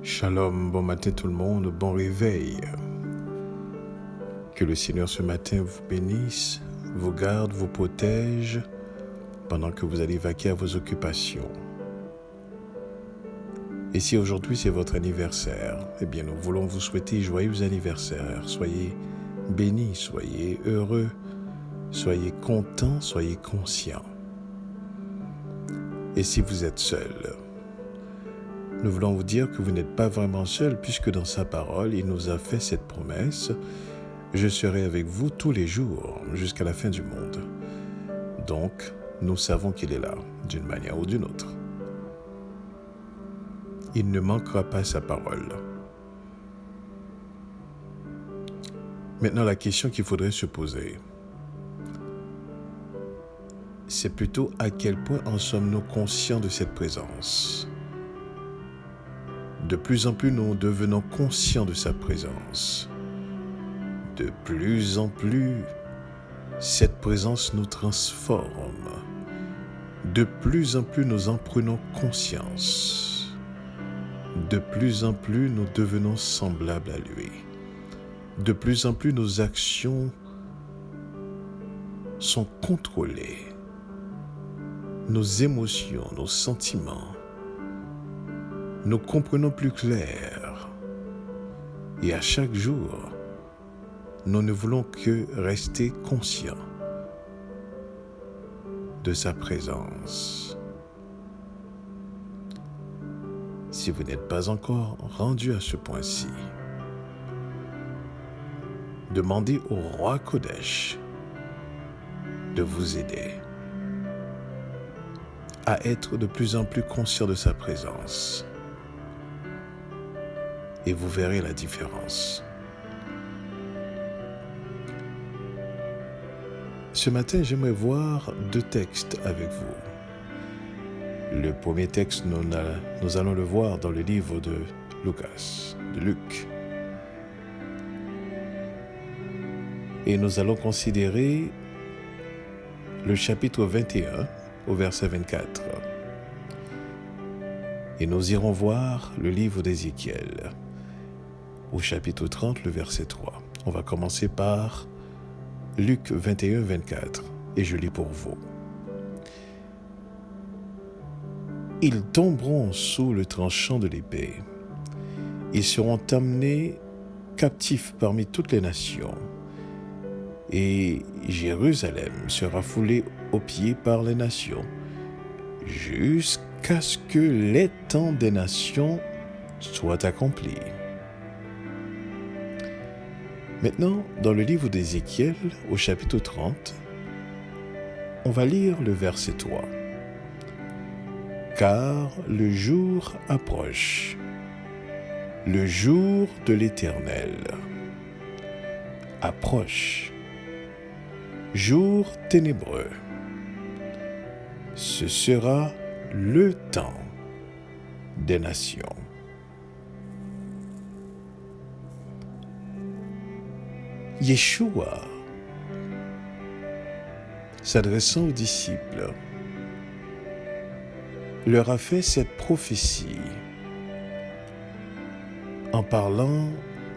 Shalom, bon matin tout le monde, bon réveil. Que le Seigneur ce matin vous bénisse, vous garde, vous protège pendant que vous allez vaquer à vos occupations. Et si aujourd'hui c'est votre anniversaire, eh bien nous voulons vous souhaiter joyeux anniversaire. Soyez bénis, soyez heureux, soyez contents, soyez conscients. Et si vous êtes seul, nous voulons vous dire que vous n'êtes pas vraiment seul puisque dans sa parole, il nous a fait cette promesse « Je serai avec vous tous les jours jusqu'à la fin du monde ». Donc, nous savons qu'il est là, d'une manière ou d'une autre. Il ne manquera pas sa parole. Maintenant, la question qu'il faudrait se poser, c'est plutôt à quel point en sommes-nous conscients de cette présence ? De plus en plus, nous devenons conscients de sa présence. De plus en plus, cette présence nous transforme. De plus en plus, nous en prenons conscience. De plus en plus, nous devenons semblables à lui. De plus en plus, nos actions sont contrôlées. Nos émotions, nos sentiments, nous comprenons plus clair. Et à chaque jour, nous ne voulons que rester conscients de sa présence. Si vous n'êtes pas encore rendu à ce point-ci, demandez au roi Kodesh de vous aider à être de plus en plus conscient de sa présence. Et vous verrez la différence. Ce matin, j'aimerais voir deux textes avec vous. Le premier texte, nous allons le voir dans le livre de Luc. Et nous allons considérer le chapitre 21 au verset 24. Et nous irons voir le livre d'Ézéchiel au chapitre 30, le verset 3. On va commencer par Luc 21, 24, et je lis pour vous. Ils tomberont sous le tranchant de l'épée. Ils seront amenés captifs parmi toutes les nations. Et Jérusalem sera foulée aux pieds par les nations, jusqu'à ce que les temps des nations soient accomplis. Maintenant, dans le livre d'Ézéchiel, au chapitre 30, on va lire le verset 3. « Car le jour approche, le jour de l'Éternel approche, jour ténébreux. Ce sera le temps des nations. » Yeshua, s'adressant aux disciples, leur a fait cette prophétie en parlant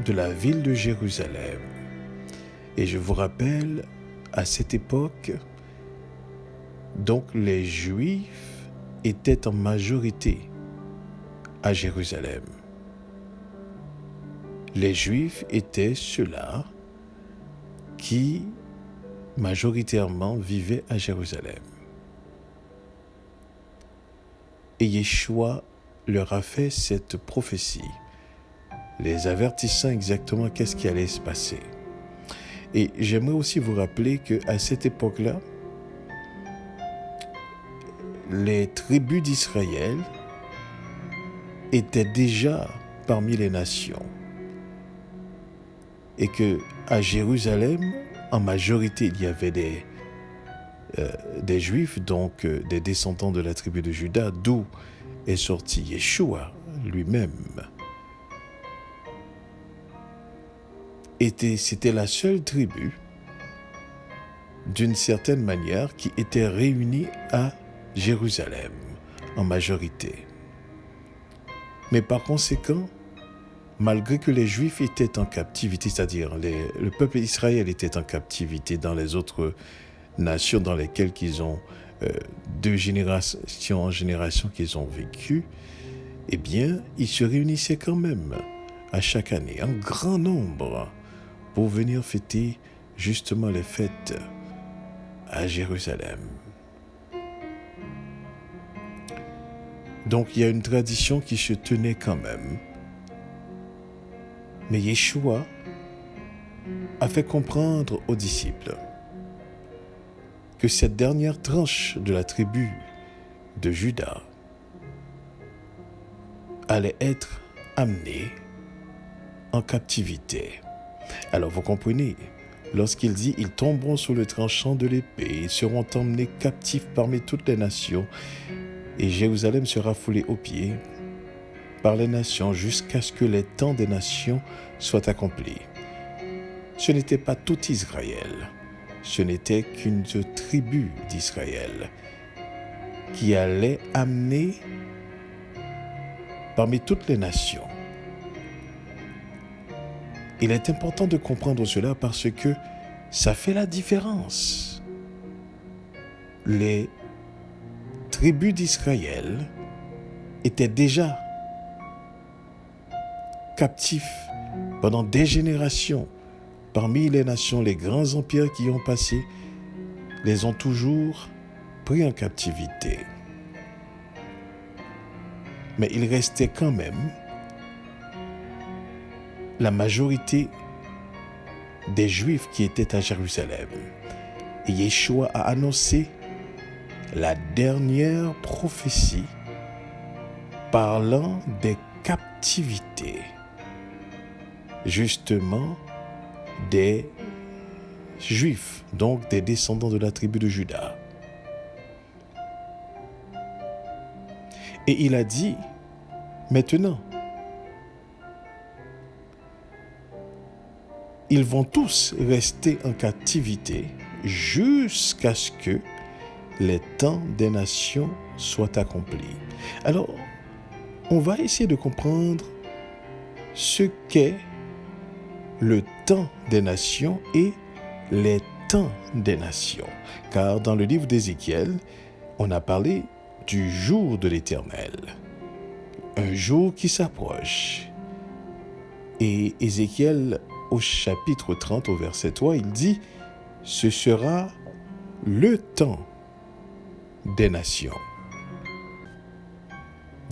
de la ville de Jérusalem. Et je vous rappelle, à cette époque, donc les Juifs étaient en majorité à Jérusalem. Les Juifs étaient ceux-là qui majoritairement vivaient à Jérusalem. Et Yeshua leur a fait cette prophétie, les avertissant exactement qu'est-ce qui allait se passer. Et j'aimerais aussi vous rappeler qu'à cette époque-là, les tribus d'Israël étaient déjà parmi les nations. Et qu'à Jérusalem, en majorité, il y avait des Juifs, donc des descendants de la tribu de Juda, d'où est sorti Yeshua lui-même. C'était la seule tribu, d'une certaine manière, qui était réunie à Jérusalem, en majorité. Mais par conséquent, malgré que les Juifs étaient en captivité, c'est-à-dire le peuple d'Israël était en captivité dans les autres nations dans lesquelles ils ont de génération en génération qu'ils ont vécu, eh bien, ils se réunissaient quand même à chaque année, en grand nombre, pour venir fêter justement les fêtes à Jérusalem. Donc, il y a une tradition qui se tenait quand même. Mais Yeshua a fait comprendre aux disciples que cette dernière tranche de la tribu de Juda allait être amenée en captivité. Alors vous comprenez, lorsqu'il dit « Ils tomberont sous le tranchant de l'épée, ils seront emmenés captifs parmi toutes les nations, et Jérusalem sera foulée aux pieds par les nations jusqu'à ce que les temps des nations soient accomplis. » Ce n'était pas tout Israël, ce n'était qu'une tribu d'Israël qui allait amener parmi toutes les nations. Il est important de comprendre cela parce que ça fait la différence. Les tribus d'Israël étaient déjà captifs pendant des générations. Parmi les nations, les grands empires qui ont passé les ont toujours pris en captivité. Mais il restait quand même la majorité des Juifs qui étaient à Jérusalem. Et Yeshua a annoncé la dernière prophétie parlant des captivités, justement des Juifs, donc des descendants de la tribu de Juda. Et il a dit, maintenant, ils vont tous rester en captivité jusqu'à ce que les temps des nations soient accomplis. Alors, on va essayer de comprendre ce qu'est le temps des nations et les temps des nations. Car dans le livre d'Ézéchiel, on a parlé du jour de l'Éternel, un jour qui s'approche. Et Ézéchiel, au chapitre 30, au verset 3, il dit « Ce sera le temps des nations ».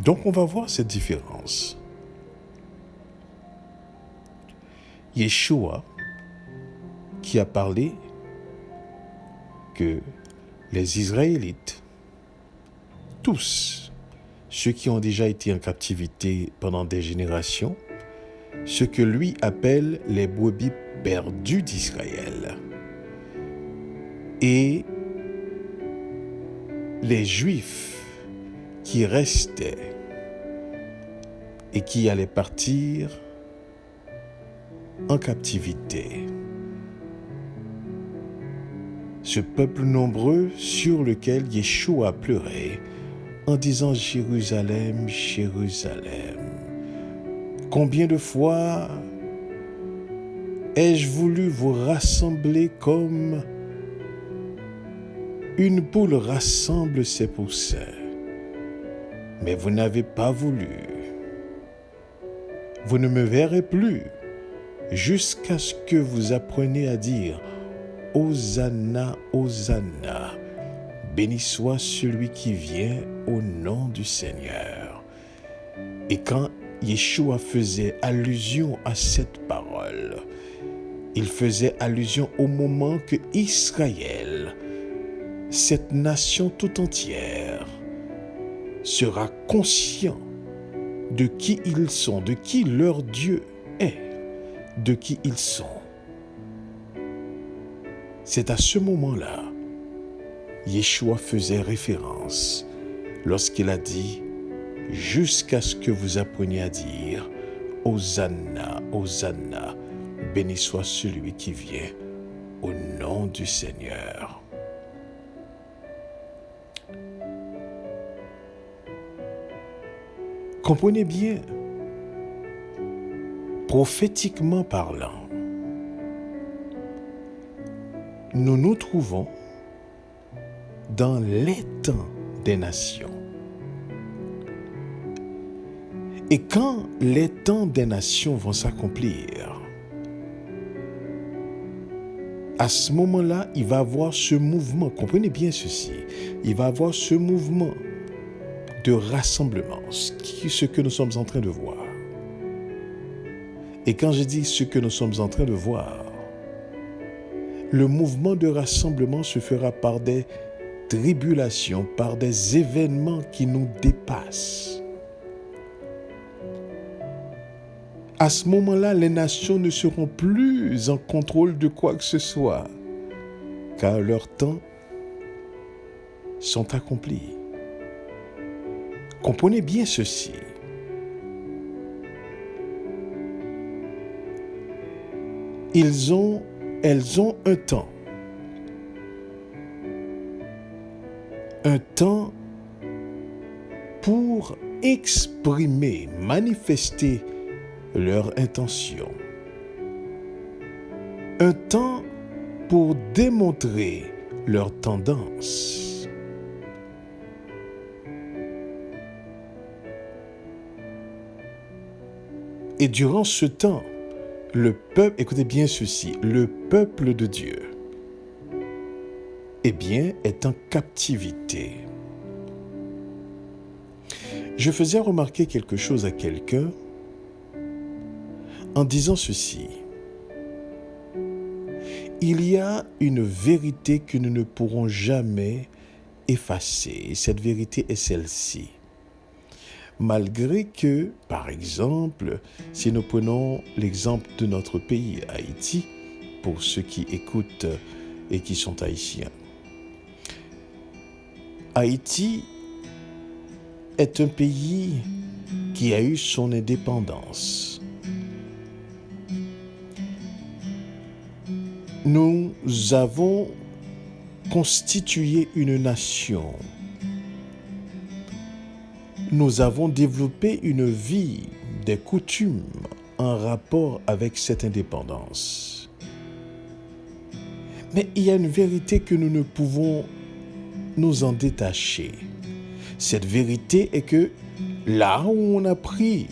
Donc on va voir cette différence. Yeshua qui a parlé que les Israélites, tous ceux qui ont déjà été en captivité pendant des générations, ce que lui appelle les brebis perdues d'Israël, et les Juifs qui restaient et qui allaient partir en captivité. Ce peuple nombreux sur lequel Yeshua a pleuré en disant « Jérusalem, Jérusalem, combien de fois ai-je voulu vous rassembler comme une poule rassemble ses poussins, mais vous n'avez pas voulu. Vous ne me verrez plus jusqu'à ce que vous appreniez à dire « Hosanna, Hosanna, béni soit celui qui vient au nom du Seigneur ». Et quand Yeshua faisait allusion à cette parole, il faisait allusion au moment que Israël, cette nation tout entière, sera conscient de qui ils sont, de qui leur Dieu est, de qui ils sont. C'est à ce moment-là, Yeshua faisait référence lorsqu'il a dit « Jusqu'à ce que vous appreniez à dire « Hosanna, Hosanna, béni soit celui qui vient au nom du Seigneur ». Comprenez bien, prophétiquement parlant, nous nous trouvons dans les temps des nations. Et quand les temps des nations vont s'accomplir, à ce moment-là, il va y avoir ce mouvement, comprenez bien ceci, il va y avoir ce mouvement de rassemblement, ce que nous sommes en train de voir. Et quand je dis ce que nous sommes en train de voir, le mouvement de rassemblement se fera par des tribulations, par des événements qui nous dépassent. À ce moment-là, les nations ne seront plus en contrôle de quoi que ce soit, car leurs temps sont accomplis. Comprenez bien ceci. Elles ont un temps pour exprimer, manifester leur intention, un temps pour démontrer leur tendance. Et durant ce temps, le peuple, écoutez bien ceci, le peuple de Dieu, eh bien, est en captivité. Je faisais remarquer quelque chose à quelqu'un en disant ceci. Il y a une vérité que nous ne pourrons jamais effacer, et cette vérité est celle-ci. Malgré que, par exemple, si nous prenons l'exemple de notre pays, Haïti, pour ceux qui écoutent et qui sont haïtiens, Haïti est un pays qui a eu son indépendance. Nous avons constitué une nation. Nous avons développé une vie, des coutumes en rapport avec cette indépendance. Mais il y a une vérité que nous ne pouvons nous en détacher. Cette vérité est que là où on a pris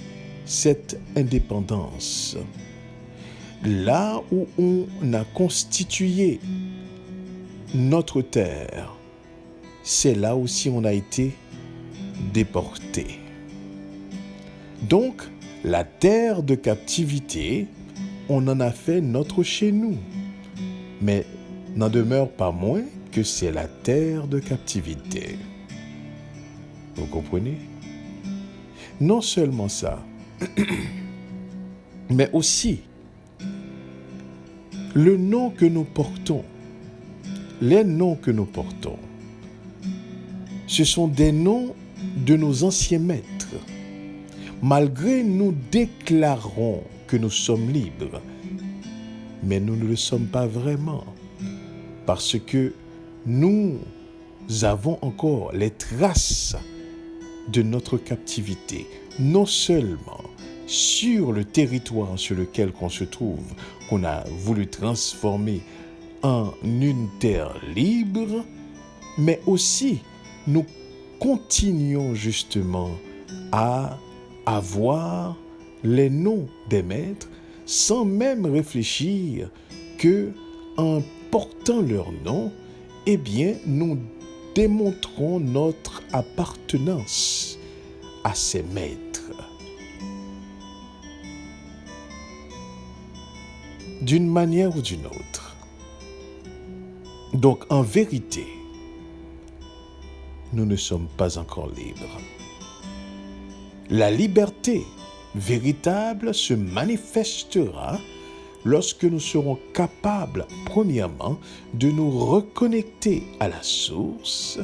cette indépendance, là où on a constitué notre terre, c'est là aussi on a été déporté. Donc, la terre de captivité, on en a fait notre chez nous. Mais n'en demeure pas moins que c'est la terre de captivité. Vous comprenez? Non seulement ça, mais aussi le nom que nous portons, les noms que nous portons, ce sont des noms de nos anciens maîtres. Malgré nous déclarons que nous sommes libres, mais nous ne le sommes pas vraiment, parce que nous avons encore les traces de notre captivité, non seulement sur le territoire sur lequel on se trouve, qu'on a voulu transformer en une terre libre, mais aussi nous continuons justement à avoir les noms des maîtres sans même réfléchir que en portant leur nom, eh bien, nous démontrons notre appartenance à ces maîtres. D'une manière ou d'une autre. Donc, en vérité, nous ne sommes pas encore libres. La liberté véritable se manifestera lorsque nous serons capables, premièrement, de nous reconnecter à la source,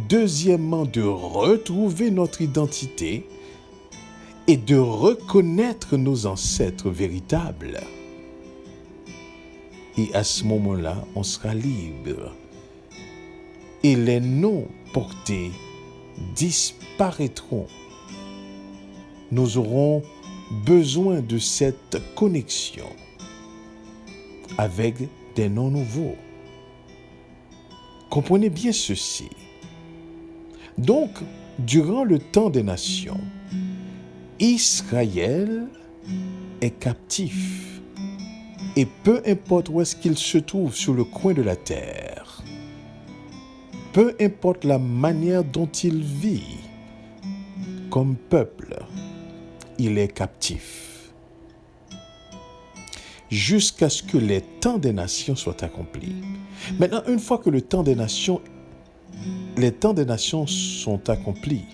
deuxièmement, de retrouver notre identité et de reconnaître nos ancêtres véritables. Et à ce moment-là, on sera libre. Et les noms portés disparaîtront. Nous aurons besoin de cette connexion avec des noms nouveaux. Comprenez bien ceci. Donc, durant le temps des nations, Israël est captif. Et peu importe où est-ce qu'il se trouve sur le coin de la terre, peu importe la manière dont il vit comme peuple, il est captif. Jusqu'à ce que les temps des nations soient accomplis. Maintenant, une fois que les temps des nations sont accomplis,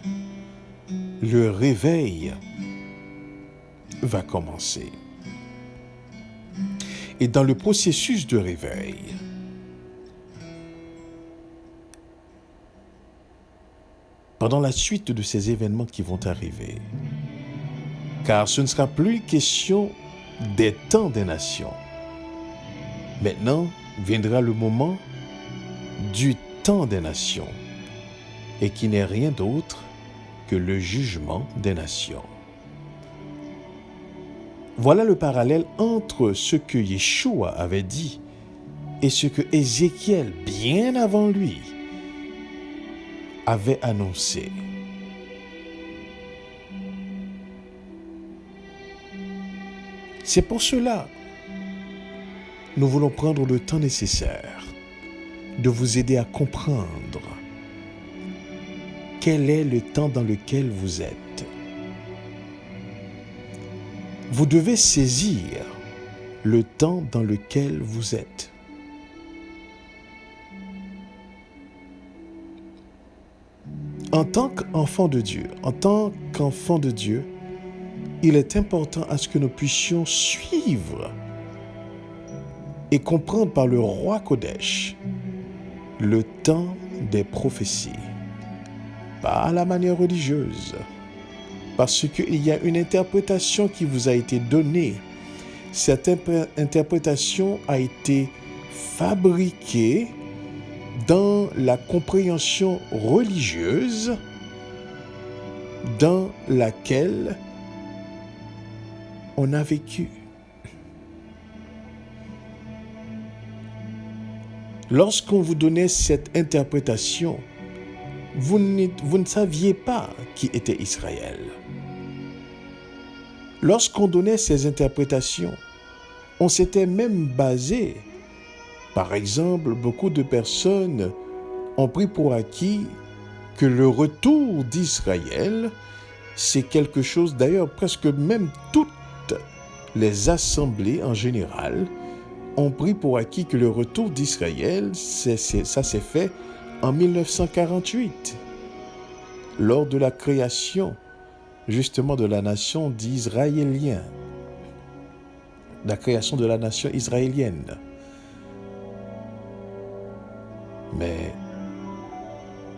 le réveil va commencer. Et dans le processus de réveil, pendant la suite de ces événements qui vont arriver, car ce ne sera plus question des temps des nations. Maintenant viendra le moment du temps des nations, et qui n'est rien d'autre que le jugement des nations. Voilà le parallèle entre ce que Yeshua avait dit et ce que Ézéchiel, bien avant lui, avait annoncé. C'est pour cela que nous voulons prendre le temps nécessaire de vous aider à comprendre quel est le temps dans lequel vous êtes. Vous devez saisir le temps dans lequel vous êtes. En tant qu'enfant de Dieu, il est important à ce que nous puissions suivre et comprendre par le roi Kodesh le temps des prophéties, pas à la manière religieuse, parce qu'il y a une interprétation qui vous a été donnée. Cette interprétation a été fabriquée dans la compréhension religieuse dans laquelle on a vécu. Lorsqu'on vous donnait cette interprétation, vous ne saviez pas qui était Israël. Lorsqu'on donnait ces interprétations, on s'était même basé. Par exemple, beaucoup de personnes ont pris pour acquis que le retour d'Israël, c'est quelque chose, d'ailleurs presque même toutes les assemblées en général ont pris pour acquis que le retour d'Israël, ça s'est fait en 1948, lors de la création justement de la nation d'Israéliens, la création de la nation israélienne. Mais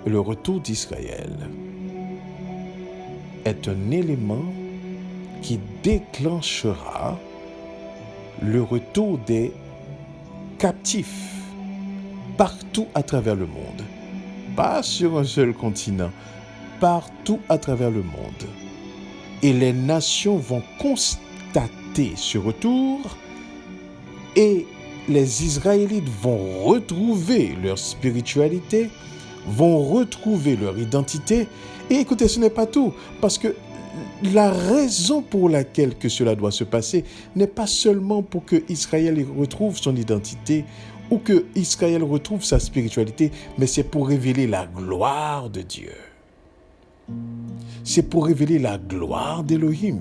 le retour d'Israël est un élément qui déclenchera le retour des captifs partout à travers le monde. Pas sur un seul continent, partout à travers le monde. Et les nations vont constater ce retour et les Israélites vont retrouver leur spiritualité, vont retrouver leur identité. Et écoutez, ce n'est pas tout, parce que la raison pour laquelle que cela doit se passer n'est pas seulement pour que Israël retrouve son identité ou que Israël retrouve sa spiritualité, mais c'est pour révéler la gloire de Dieu. C'est pour révéler la gloire d'Élohim.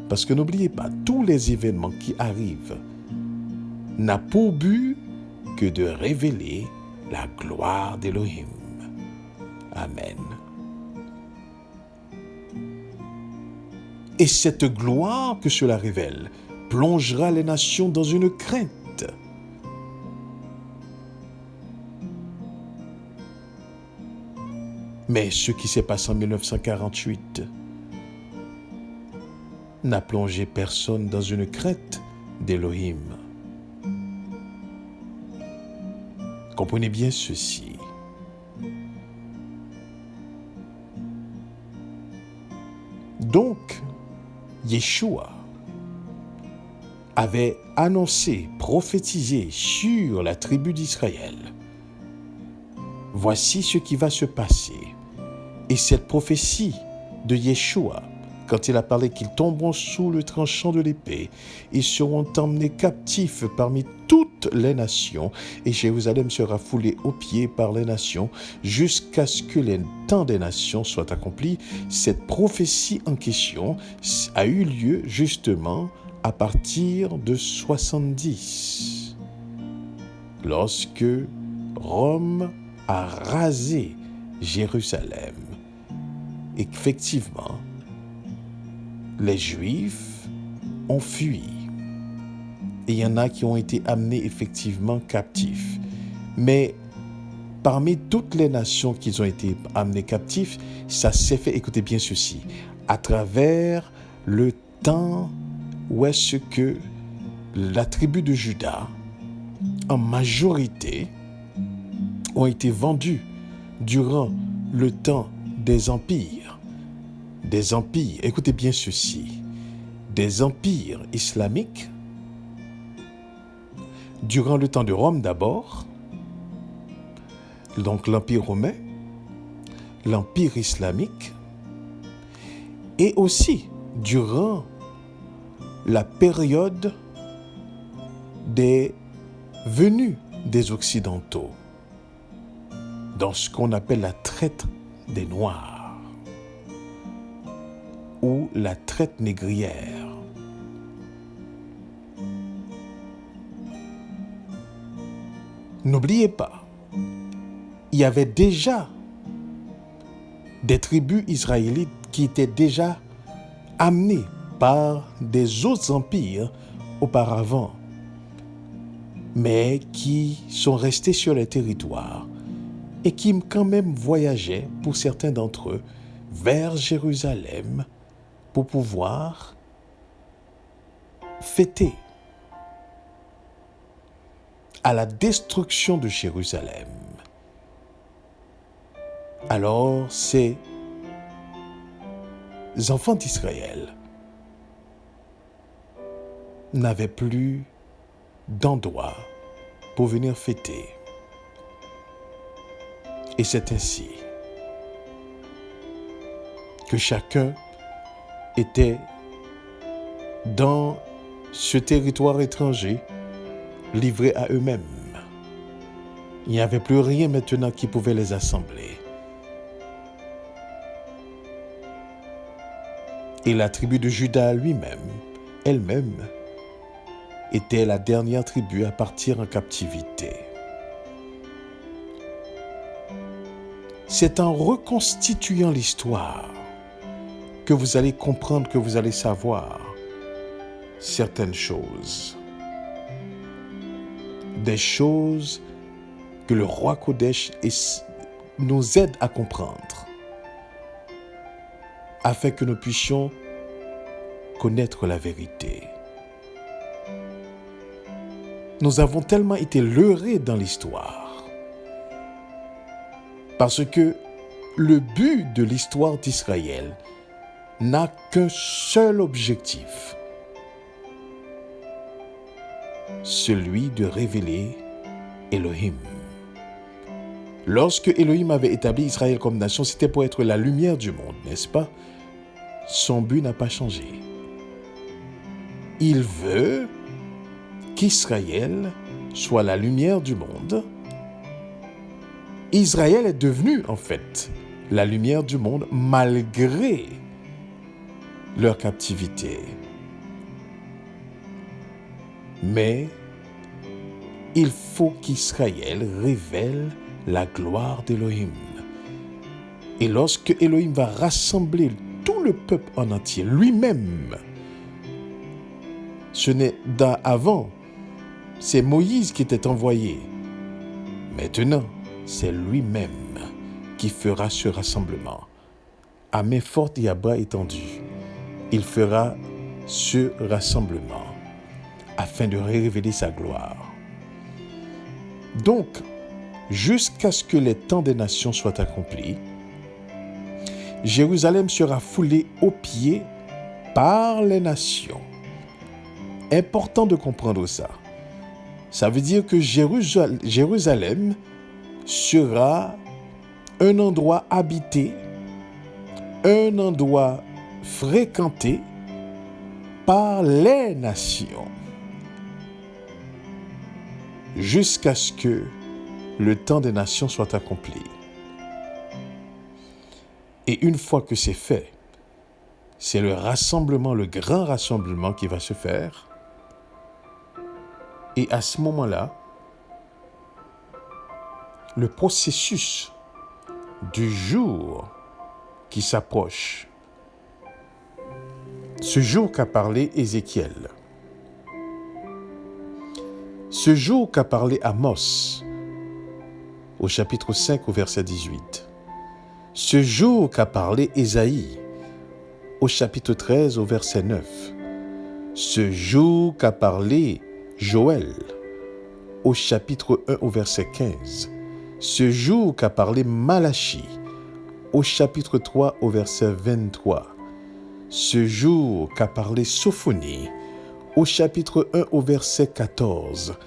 Parce que n'oubliez pas, tous les événements qui arrivent n'ont pour but que de révéler la gloire d'Élohim. Amen. Et cette gloire que cela révèle plongera les nations dans une crainte. Mais ce qui s'est passé en 1948 n'a plongé personne dans une crainte d'Élohim. Comprenez bien ceci. Donc, Yeshua avait annoncé, prophétisé sur la tribu d'Israël. Voici ce qui va se passer. Et cette prophétie de Yeshua, quand il a parlé qu'ils tomberont sous le tranchant de l'épée, ils seront emmenés captifs parmi toutes les nations, et Jérusalem sera foulée aux pieds par les nations, jusqu'à ce que les temps des nations soient accomplis. Cette prophétie en question a eu lieu justement à partir de 70, lorsque Rome a rasé Jérusalem. Effectivement, les Juifs ont fui. Et il y en a qui ont été amenés effectivement captifs. Mais parmi toutes les nations qui ont été amenées captifs, ça s'est fait, écoutez bien ceci, à travers le temps où est-ce que la tribu de Juda, en majorité, ont été vendus durant le temps des empires. Des empires, écoutez bien ceci, des empires islamiques, durant le temps de Rome d'abord, donc l'Empire romain, l'Empire islamique, et aussi durant la période des venues des Occidentaux, dans ce qu'on appelle la traite des Noirs ou la traite négrière. N'oubliez pas, il y avait déjà des tribus israélites qui étaient déjà amenées par des autres empires auparavant, mais qui sont restés sur les territoires et qui quand même voyageaient, pour certains d'entre eux, vers Jérusalem pour pouvoir fêter à la destruction de Jérusalem. Alors, ces enfants d'Israël n'avaient plus d'endroit pour venir fêter. Et c'est ainsi que chacun était dans ce territoire étranger, livrés à eux-mêmes. Il n'y avait plus rien maintenant qui pouvait les assembler. Et la tribu de Juda elle-même, était la dernière tribu à partir en captivité. C'est en reconstituant l'histoire que vous allez comprendre, que vous allez savoir certaines choses. Des choses que le roi Kodesh nous aide à comprendre, afin que nous puissions connaître la vérité. Nous avons tellement été leurrés dans l'histoire, parce que le but de l'histoire d'Israël n'a qu'un seul objectif, celui de révéler Elohim. Lorsque Elohim avait établi Israël comme nation, c'était pour être la lumière du monde, n'est-ce pas? Son but n'a pas changé. Il veut qu'Israël soit la lumière du monde. Israël est devenu, en fait, la lumière du monde malgré leur captivité. Mais il faut qu'Israël révèle la gloire d'Elohim. Et lorsque Elohim va rassembler tout le peuple en entier, lui-même, ce n'est avant, c'est Moïse qui était envoyé. Maintenant, c'est lui-même qui fera ce rassemblement. À main forte et à bras étendus, il fera ce rassemblement afin de révéler sa gloire. Donc, jusqu'à ce que les temps des nations soient accomplis, Jérusalem sera foulée aux pieds par les nations. Important de comprendre ça. Ça veut dire que Jérusalem sera un endroit habité, un endroit fréquenté par les nations, jusqu'à ce que le temps des nations soit accompli. Et une fois que c'est fait, c'est le rassemblement, le grand rassemblement qui va se faire. Et à ce moment-là, le processus du jour qui s'approche, ce jour qu'a parlé Ézéchiel, ce jour qu'a parlé Amos au chapitre 5 au verset 18, ce jour qu'a parlé Ésaïe au chapitre 13 au verset 9, ce jour qu'a parlé Joël au chapitre 1 au verset 15, ce jour qu'a parlé Malachie au chapitre 3 au verset 23, ce jour qu'a parlé Sophonie au chapitre 1 au verset 14.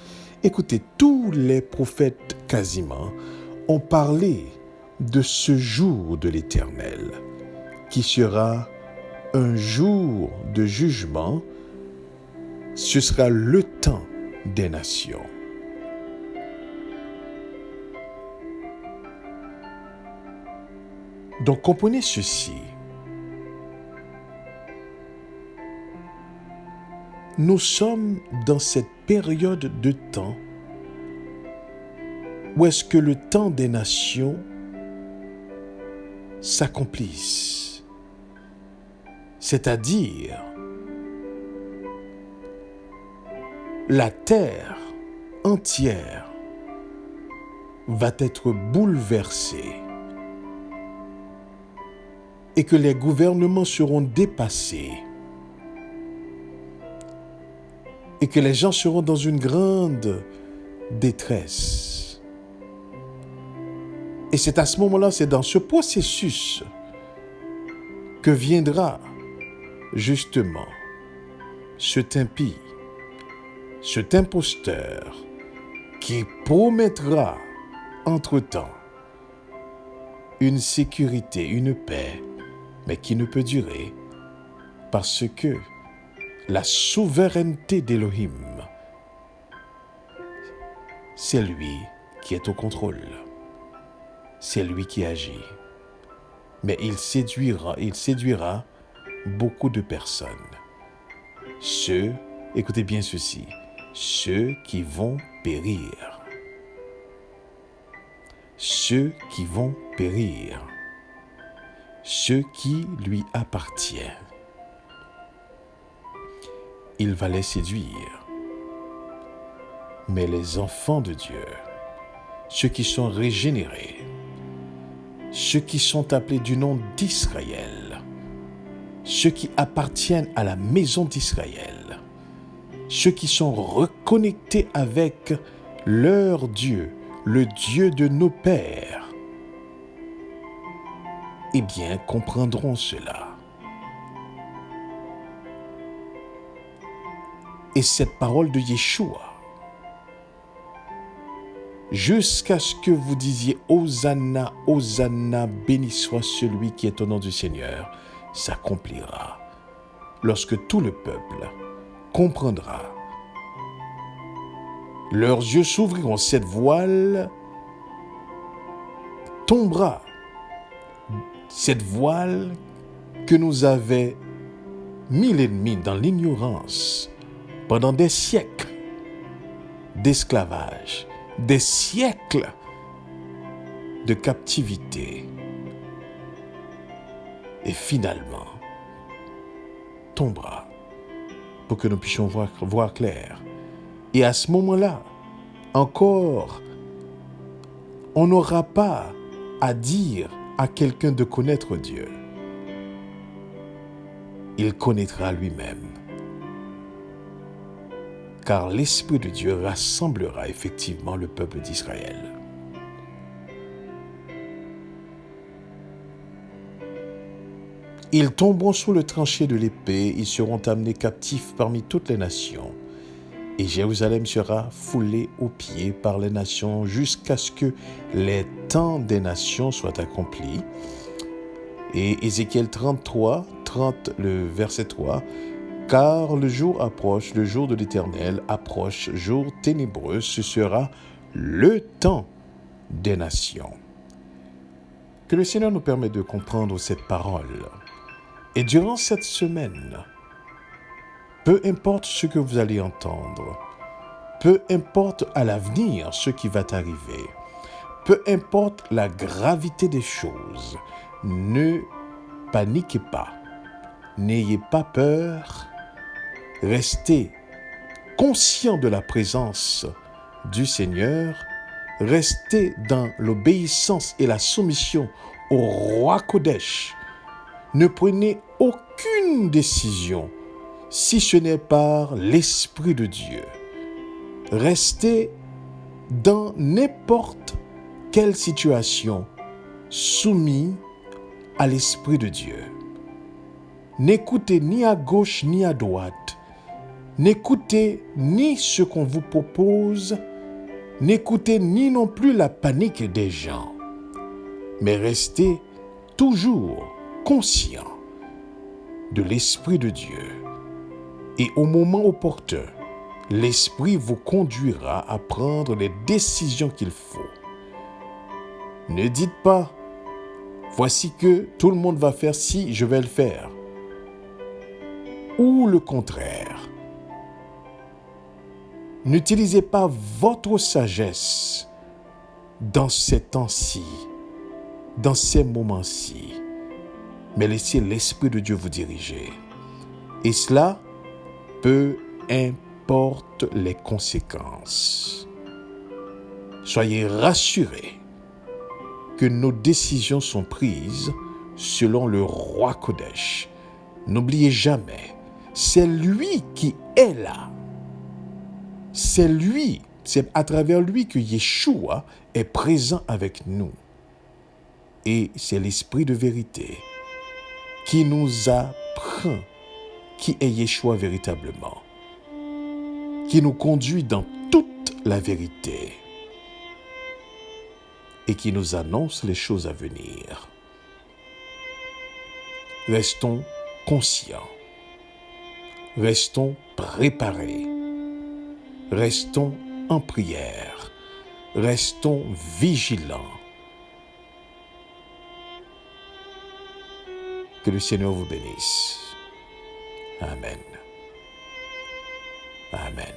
Écoutez, tous les prophètes quasiment ont parlé de ce jour de l'Éternel, qui sera un jour de jugement. Ce sera le temps des nations. Donc comprenez ceci. Nous sommes dans cette période de temps où est-ce que le temps des nations s'accomplisse. C'est-à-dire, la terre entière va être bouleversée et que les gouvernements seront dépassés et que les gens seront dans une grande détresse. Et c'est à ce moment-là, c'est dans ce processus que viendra justement cet impie, cet imposteur qui promettra entre-temps une sécurité, une paix, mais qui ne peut durer parce que la souveraineté d'Élohim, c'est lui qui est au contrôle. C'est lui qui agit. Mais il séduira beaucoup de personnes. Écoutez bien ceci, ceux qui vont périr. Ceux qui vont périr. Ceux qui lui appartiennent. Il va les séduire. Mais les enfants de Dieu, ceux qui sont régénérés, ceux qui sont appelés du nom d'Israël, ceux qui appartiennent à la maison d'Israël, ceux qui sont reconnectés avec leur Dieu, le Dieu de nos pères, eh bien, comprendront cela. Et cette parole de Yeshua, jusqu'à ce que vous disiez « Hosanna, Hosanna, béni soit celui qui est au nom du Seigneur », s'accomplira lorsque tout le peuple comprendra. Leurs yeux s'ouvriront, cette voile tombera, cette voile que nous avait mis l'ennemi dans l'ignorance pendant des siècles d'esclavage, des siècles de captivité, et finalement tombera pour que nous puissions voir clair. Et à ce moment-là, encore, on n'aura pas à dire à quelqu'un de connaître Dieu. Il connaîtra lui-même. Car l'Esprit de Dieu rassemblera effectivement le peuple d'Israël. Ils tomberont sous le tranché de l'épée, ils seront amenés captifs parmi toutes les nations. Et Jérusalem sera foulée aux pieds par les nations jusqu'à ce que les temps des nations soient accomplis. Et Ézéchiel 30, le verset 3, « Car le jour approche, le jour de l'Éternel approche, jour ténébreux, ce sera le temps des nations. » Que le Seigneur nous permette de comprendre cette parole. Et durant cette semaine, peu importe ce que vous allez entendre, peu importe à l'avenir ce qui va arriver, peu importe la gravité des choses, ne paniquez pas, n'ayez pas peur, restez conscient de la présence du Seigneur, restez dans l'obéissance et la soumission au roi Kodesh. Ne prenez aucune décision si ce n'est par l'Esprit de Dieu. Restez dans n'importe quelle situation soumis à l'Esprit de Dieu. N'écoutez ni à gauche ni à droite. N'écoutez ni ce qu'on vous propose. N'écoutez ni non plus la panique des gens. Mais restez toujours conscient de l'Esprit de Dieu. Et au moment opportun, l'Esprit vous conduira à prendre les décisions qu'il faut. Ne dites pas, voici que tout le monde va faire ci, je vais le faire. Ou le contraire. N'utilisez pas votre sagesse dans ces temps-ci, dans ces moments-ci, mais laissez l'Esprit de Dieu vous diriger. Et cela, peu importe les conséquences. Soyez rassurés que nos décisions sont prises selon le roi Kodesh. N'oubliez jamais, c'est lui qui est là. C'est lui, c'est à travers lui que Yeshua est présent avec nous. Et c'est l'Esprit de vérité qui nous apprend qui est Yeshua véritablement, qui nous conduit dans toute la vérité et qui nous annonce les choses à venir. Restons conscients, restons préparés, restons en prière, restons vigilants. Que le Seigneur vous bénisse. Amen. Amen.